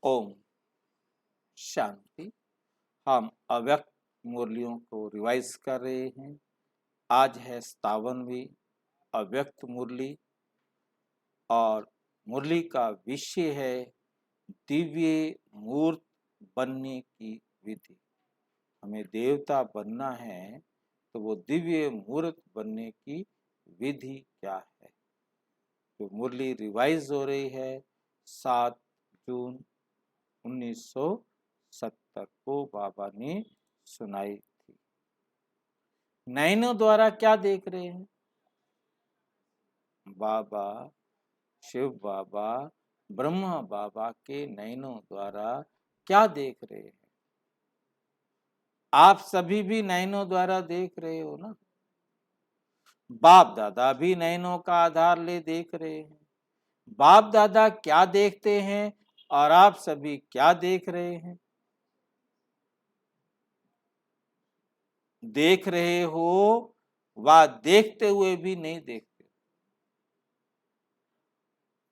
ओम शांति। हम अव्यक्त मुरलियों को रिवाइज कर रहे हैं। आज है 57वीं अव्यक्त मुरली और मुरली का विषय है दिव्य मूर्त बनने की विधि। हमें देवता बनना है तो वो दिव्य मूर्त बनने की विधि क्या है। तो मुरली रिवाइज हो रही है 7 जून 1970 को बाबा ने सुनाई थी। नैनों द्वारा क्या देख रहे हैं? बाबा, शिव बाबा, ब्रह्मा बाबा के नैनों द्वारा क्या देख रहे हैं? आप सभी भी नैनों द्वारा देख रहे हो ना। बाप दादा भी नैनों का आधार ले देख रहे हैं। बाप दादा क्या देखते हैं और आप सभी क्या देख रहे हैं? देख रहे हो व देखते हुए भी नहीं देखते।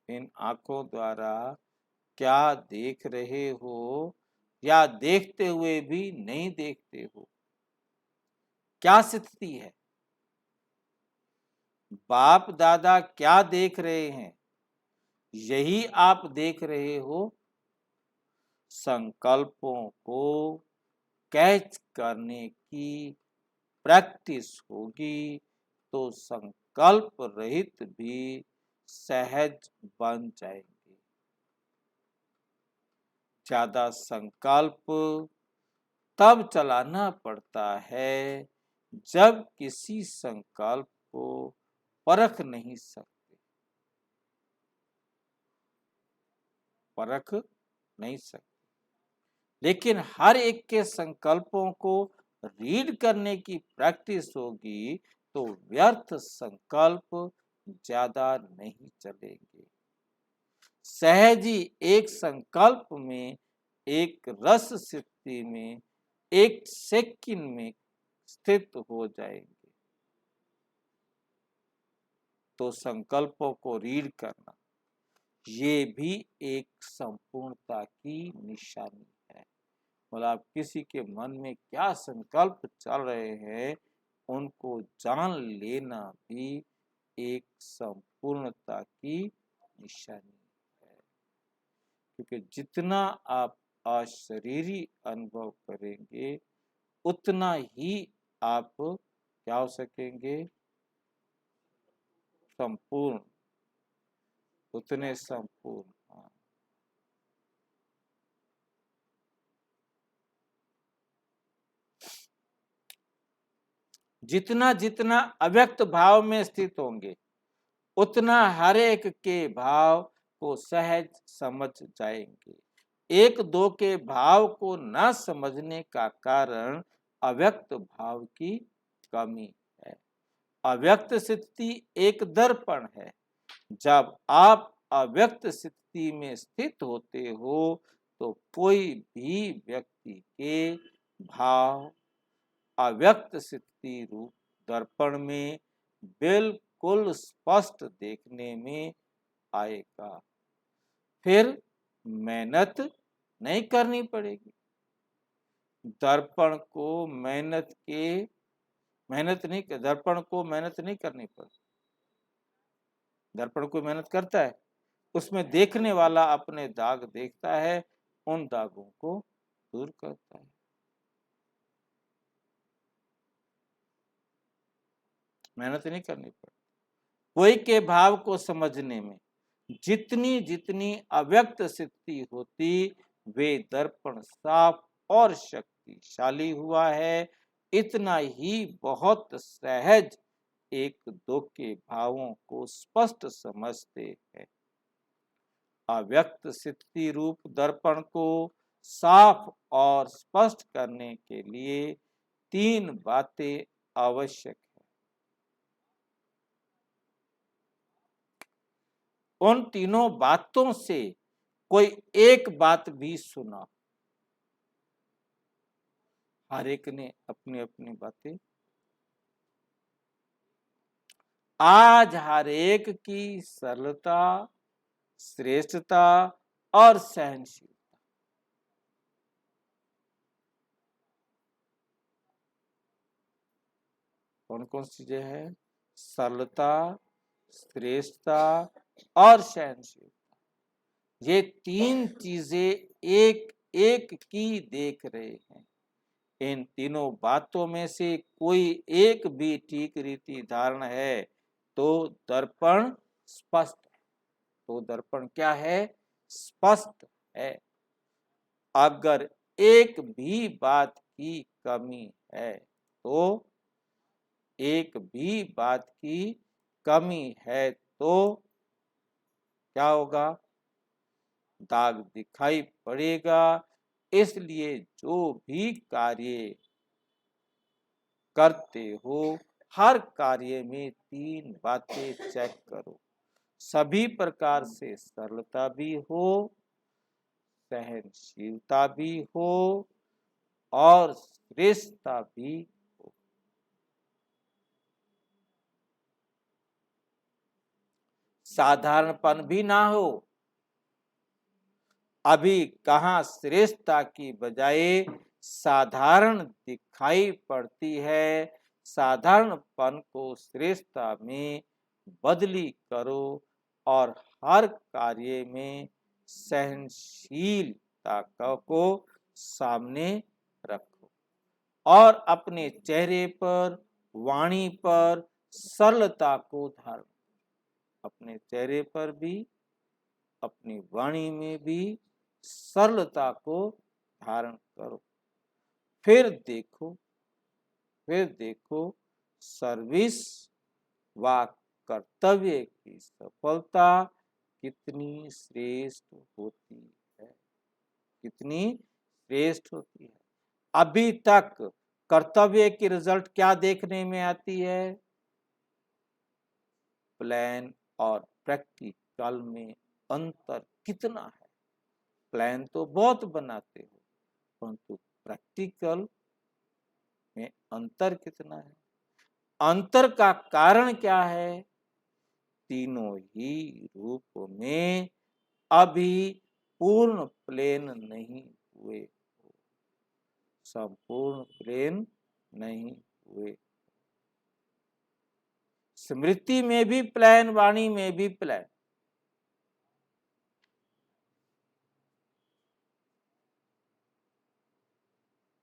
इन आंखों द्वारा क्या देख रहे हो या देखते हुए भी नहीं देखते हो? क्या स्थिति है? बाप दादा क्या देख रहे हैं यही आप देख रहे हो। संकल्पों को कैच करने की प्रैक्टिस होगी तो संकल्प रहित भी सहज बन जाएंगे। ज्यादा संकल्प तब चलाना पड़ता है जब किसी संकल्प को परख नहीं सकते। परख नहीं सकते, लेकिन हर एक के संकल्पों को रीड करने की प्रैक्टिस होगी तो व्यर्थ संकल्प ज्यादा नहीं चलेंगे। सहज ही एक संकल्प में, एक रस स्थिति में, एक सेकंड में स्थित हो जाएंगे। तो संकल्पों को रीड करना ये भी एक संपूर्णता की निशानी है। मतलब आप किसी के मन में क्या संकल्प चल रहे हैं उनको जान लेना भी एक संपूर्णता की निशानी है। क्योंकि जितना आप अशरीरी अनुभव करेंगे उतना ही आप क्या हो सकेंगे? संपूर्ण, उतने संपूर्ण। हाँ। जितना जितना अव्यक्त भाव में स्थित होंगे उतना हर एक के भाव को सहज समझ जाएंगे। एक दो के भाव को न समझने का कारण अव्यक्त भाव की कमी है। अव्यक्त स्थिति एक दर्पण है। जब आप अव्यक्त स्थिति में स्थित होते हो तो कोई भी व्यक्ति के भाव अव्यक्त स्थिति रूप दर्पण में बिल्कुल स्पष्ट देखने में आएगा। फिर मेहनत नहीं करनी पड़ेगी। दर्पण को मेहनत नहीं करनी पड़ती। दर्पण को मेहनत करता है, उसमें देखने वाला अपने दाग देखता है, उन दागों को दूर करता है। मेहनत नहीं करनी पड़ती। कोई के भाव को समझने में जितनी जितनी अव्यक्त स्थिति होती वे दर्पण साफ और शक्तिशाली हुआ है, इतना ही बहुत सहज एक दो के भावों को स्पष्ट समझते हैं। अव्यक्त स्थिति रूप दर्पण को साफ और स्पष्ट करने के लिए 3 बातें आवश्यक है। उन तीनों बातों से कोई एक बात भी सुना। हर एक ने अपनी अपनी बातें। आज हर एक की सरलता, श्रेष्ठता और सहनशीलता कौन कौन सी चीजें हैं? सरलता, श्रेष्ठता और सहनशीलता। ये तीन चीजें एक एक की देख रहे हैं। इन तीनों बातों में से कोई एक भी ठीक रीति धारण है तो दर्पण स्पष्ट है। तो दर्पण क्या है? स्पष्ट है। अगर एक भी बात की कमी है तो एक भी बात की कमी है तो क्या होगा? दाग दिखाई पड़ेगा। इसलिए जो भी कार्य करते हो हर कार्य में तीन बातें चेक करो। सभी प्रकार से सरलता भी हो, सहनशीलता भी हो और श्रेष्ठता भी हो। साधारणपन भी ना हो। अभी कहाँ श्रेष्ठता की बजाय साधारण दिखाई पड़ती है। साधारणपन को श्रेष्ठता में बदली करो और हर कार्य में सहनशीलता को सामने रखो और अपने चेहरे पर, वाणी पर सरलता को धारण। अपने चेहरे पर भी, अपनी वाणी में भी सरलता को धारण करो। फिर देखो सर्विस व कर्तव्य की सफलता कितनी श्रेष्ठ होती है, कितनी श्रेष्ठ होती है। अभी तक कर्तव्य की रिजल्ट क्या देखने में आती है? प्लान और प्रैक्टिकल में अंतर कितना है। प्लान तो बहुत बनाते हो परंतु प्रैक्टिकल में अंतर कितना है? अंतर का कारण क्या है? तीनों ही रूप में अभी पूर्ण प्लेन नहीं हुए, संपूर्ण प्लेन नहीं हुए। स्मृति में भी प्लान, वाणी में भी प्लान।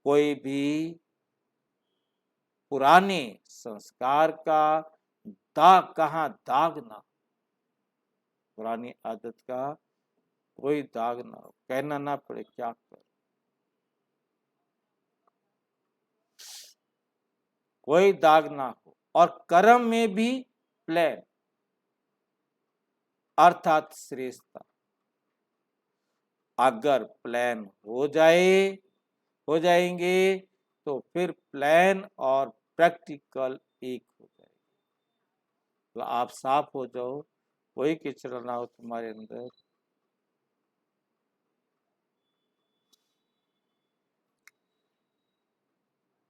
कोई भी पुराने संस्कार का दाग कहाँ दाग ना, पुरानी आदत का कोई दाग ना हो, कहना ना पड़े क्या कर, कोई दाग ना हो। और कर्म में भी प्लान अर्थात श्रेष्ठता। अगर प्लान हो जाएंगे तो फिर प्लान और प्रैक्टिकल एक हो जाएगा। तो आप साफ हो जाओ, कोई किचड़ा ना हो तुम्हारे अंदर।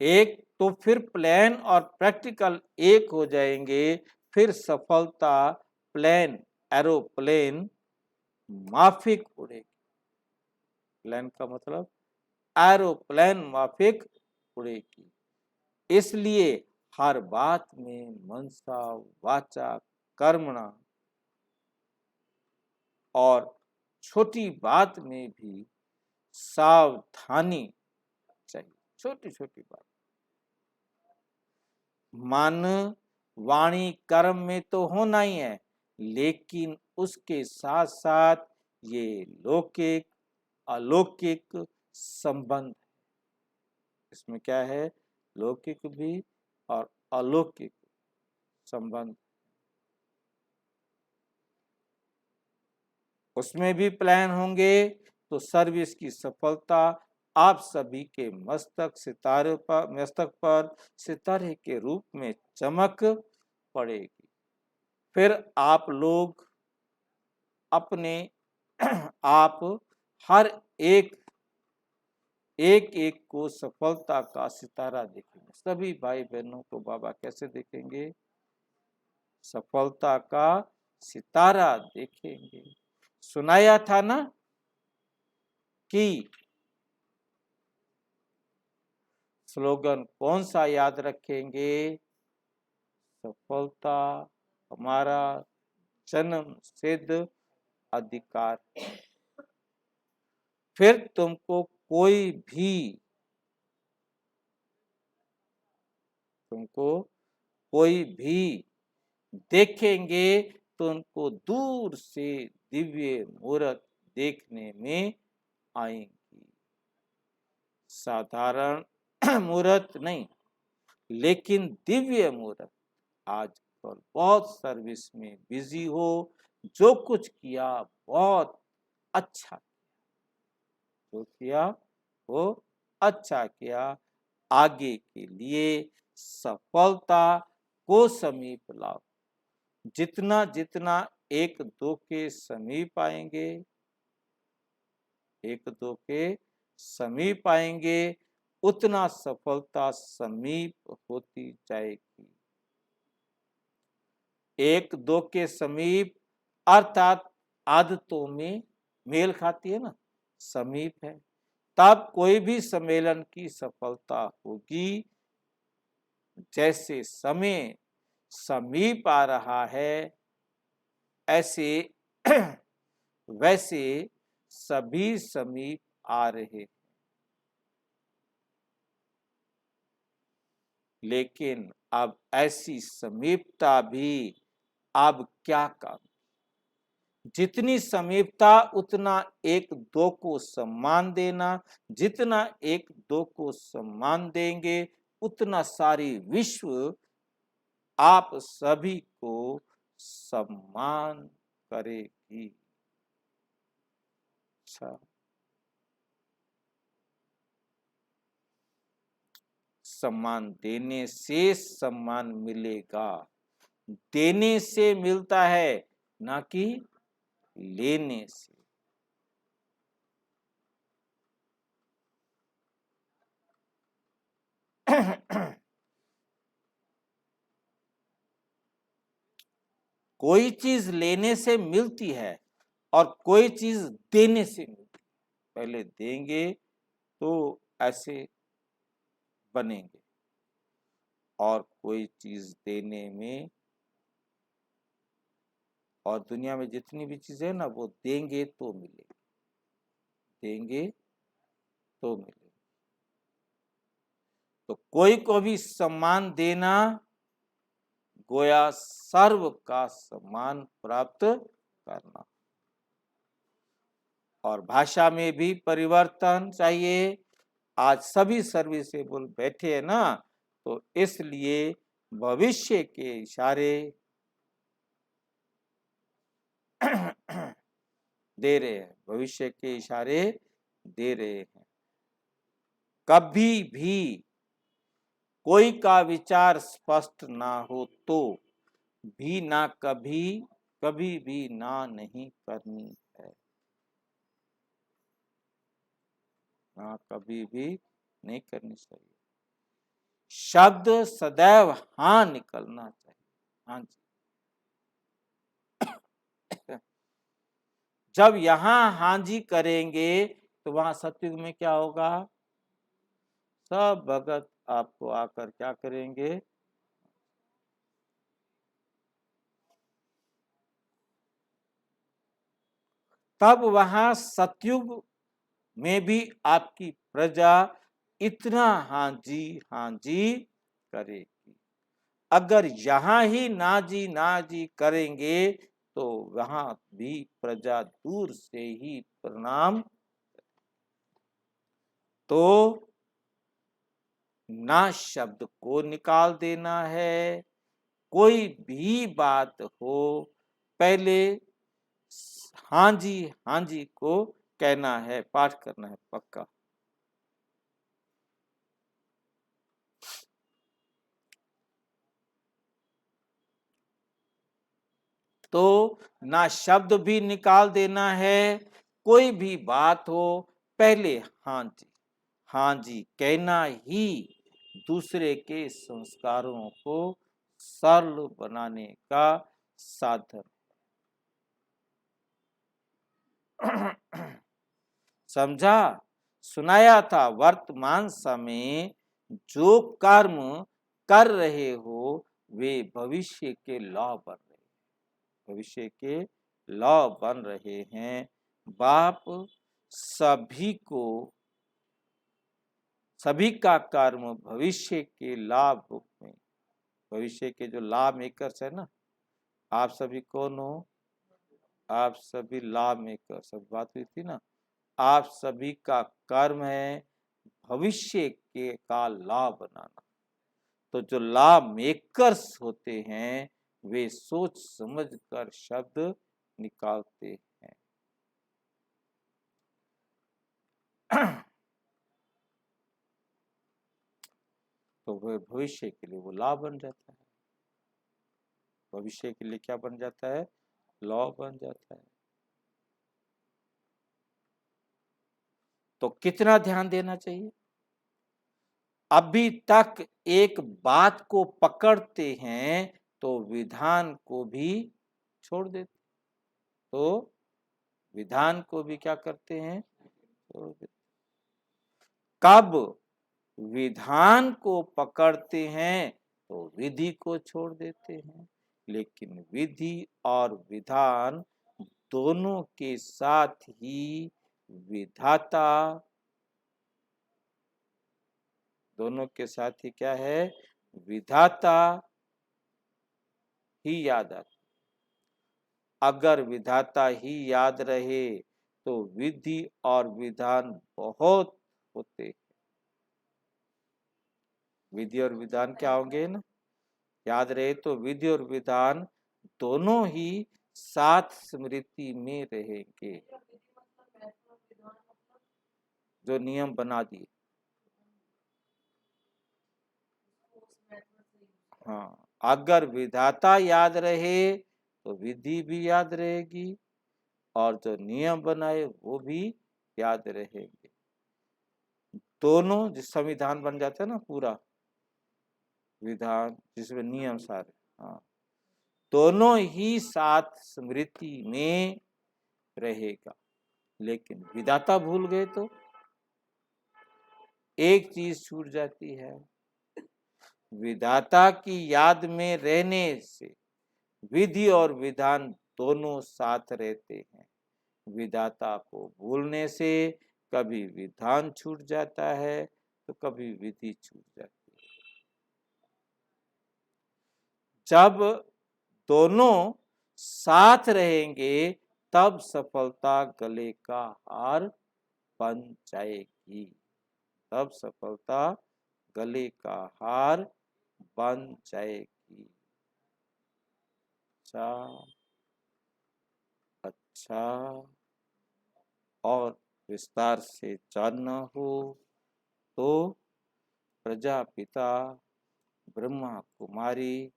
एक तो फिर प्लान और प्रैक्टिकल एक हो जाएंगे। फिर सफलता प्लेन एरोप्लेन माफिक उड़ेगी। प्लेन का मतलब एरोप्लेन माफिक उड़ेगी। इसलिए हर बात में मनसा वाचा कर्मणा और छोटी बात में भी सावधानी चाहिए। छोटी छोटी बात, मन वाणी कर्म में तो होना ही है, लेकिन उसके साथ साथ ये लौकिक अलौकिक संबंध। इसमें क्या है? लौकिक भी और अलौकिक संबंध। उसमें भी प्लान होंगे तो सर्विस की सफलता आप सभी के मस्तक पर सितारे के रूप में चमक पड़ेगी। फिर आप लोग अपने आप हर एक एक को सफलता का सितारा देखेंगे। सभी भाई बहनों को बाबा कैसे देखेंगे? सफलता का सितारा देखेंगे। सुनाया था ना कि स्लोगन कौन सा याद रखेंगे? सफलता हमारा जन्म सिद्ध अधिकार है। फिर तुमको कोई भी देखेंगे तो उनको दूर से दिव्य मूर्त देखने में आएंगी। साधारण मूर्त नहीं, लेकिन दिव्य मूर्त। आजकल बहुत सर्विस में बिजी हो, जो कुछ किया बहुत अच्छा, जो किया वो अच्छा किया। आगे के लिए सफलता को समीप लाओ। जितना जितना एक दो के समीप आएंगे, एक दो के समीप आएंगे, उतना सफलता समीप होती जाएगी। एक दो के समीप अर्थात आदतों में मेल खाती है ना, समीप है, तब कोई भी सम्मेलन की सफलता होगी। जैसे समय समीप आ रहा है, ऐसे वैसे सभी समीप आ रहे हैं। लेकिन अब ऐसी समीपता भी अब क्या काम। जितनी समीपता उतना एक दो को सम्मान देना। जितना एक दो को सम्मान देंगे, उतना सारी विश्व आप सभी को सम्मान करेगी। अच्छा, सम्मान देने से सम्मान मिलेगा। देने से मिलता है, ना कि लेने से। कोई चीज लेने से मिलती है और कोई चीज देने से मिलती है। पहले देंगे तो ऐसे बनेंगे, और कोई चीज देने में, और दुनिया में जितनी भी चीजें है ना, वो देंगे तो मिलेगी, देंगे तो मिलेगी। तो कोई को भी सम्मान देना गोया सर्व का सम्मान प्राप्त करना। और भाषा में भी परिवर्तन चाहिए। आज सभी सर्विसेबल बैठे हैं ना, तो इसलिए भविष्य के इशारे दे रहे हैं, भविष्य के इशारे दे रहे हैं। कभी भी कोई का विचार स्पष्ट ना हो तो भी ना कभी भी ना नहीं करनी है, ना कभी भी नहीं करनी चाहिए। शब्द सदैव हाँ निकलना चाहिए। हाँ जी। जब यहाँ हाँ जी करेंगे तो वहां सतयुग में क्या होगा? सब भगत आपको आकर क्या करेंगे? तब वहां सतयुग में भी आपकी प्रजा इतना हाँ जी करेगी। अगर यहाँ ही ना जी करेंगे तो वहां भी प्रजा दूर से ही प्रणाम। तो ना शब्द को निकाल देना है। कोई भी बात हो, पहले हाँ जी को कहना है, पाठ करना है पक्का। तो ना शब्द भी निकाल देना है। कोई भी बात हो, पहले हाँ जी कहना ही दूसरे के संस्कारों को सरल बनाने का साधन। समझा? सुनाया था, वर्तमान समय जो कर्म कर रहे हो वे भविष्य के लॉ बन रहे हैं, भविष्य के लॉ बन रहे हैं। बाप सभी का कर्म भविष्य के लाभ में, भविष्य के जो लॉ मेकर्स है ना, आप सभी कौन हो? आप सभी लॉ मेकर, सब बात हुई थी ना। आप सभी का कर्म है भविष्य के का लॉ बनाना। तो जो लॉ मेकर्स होते हैं वे सोच समझ कर शब्द निकालते हैं। तो वह भविष्य के लिए वो लॉ बन जाता है, भविष्य के लिए क्या बन जाता है? लॉ बन जाता है। तो कितना ध्यान देना चाहिए? अभी तक एक बात को पकड़ते हैं तो विधान को भी छोड़ देते, तो विधान को भी क्या करते हैं? छोड़ देते। कब विधान को पकड़ते हैं तो विधि को छोड़ देते हैं, लेकिन विधि और विधान दोनों के साथ ही विधाता, दोनों के साथ ही क्या है? विधाता ही याद आती। अगर विधाता ही याद रहे तो विधि और विधान बहुत होते हैं। विधि और विधान क्या होंगे ना? याद रहे तो विधि और विधान दोनों ही साथ स्मृति में रहेंगे, जो नियम बना दिए। हाँ, अगर विधाता याद रहे तो विधि भी याद रहेगी और जो नियम बनाए वो भी याद रहेंगे। दोनों, जिस संविधान बन जाता है ना पूरा विधान जिसमें नियम सारे, हाँ, दोनों ही साथ स्मृति में रहेगा। लेकिन विधाता भूल गए तो एक चीज छूट जाती है। विधाता की याद में रहने से विधि और विधान दोनों साथ रहते हैं। विधाता को भूलने से कभी विधान छूट जाता है तो कभी विधि छूट जाती है। जब दोनों साथ रहेंगे तब सफलता गले का हार बन जाएगी, तब सफलता गले का हार बन जाएगी। अच्छा, और विस्तार से जानना हो तो प्रजापिता ब्रह्मा कुमारी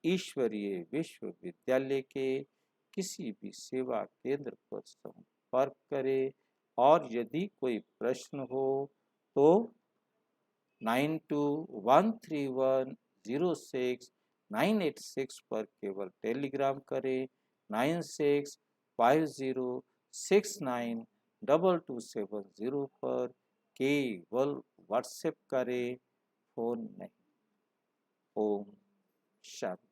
ईश्वरीय विश्वविद्यालय के किसी भी सेवा केंद्र पर संपर्क करें। और यदि कोई प्रश्न हो तो 9213106986 पर केवल टेलीग्राम करें, 9650692270 पर केवल व्हाट्सएप करें, फोन नहीं। ओम शांति।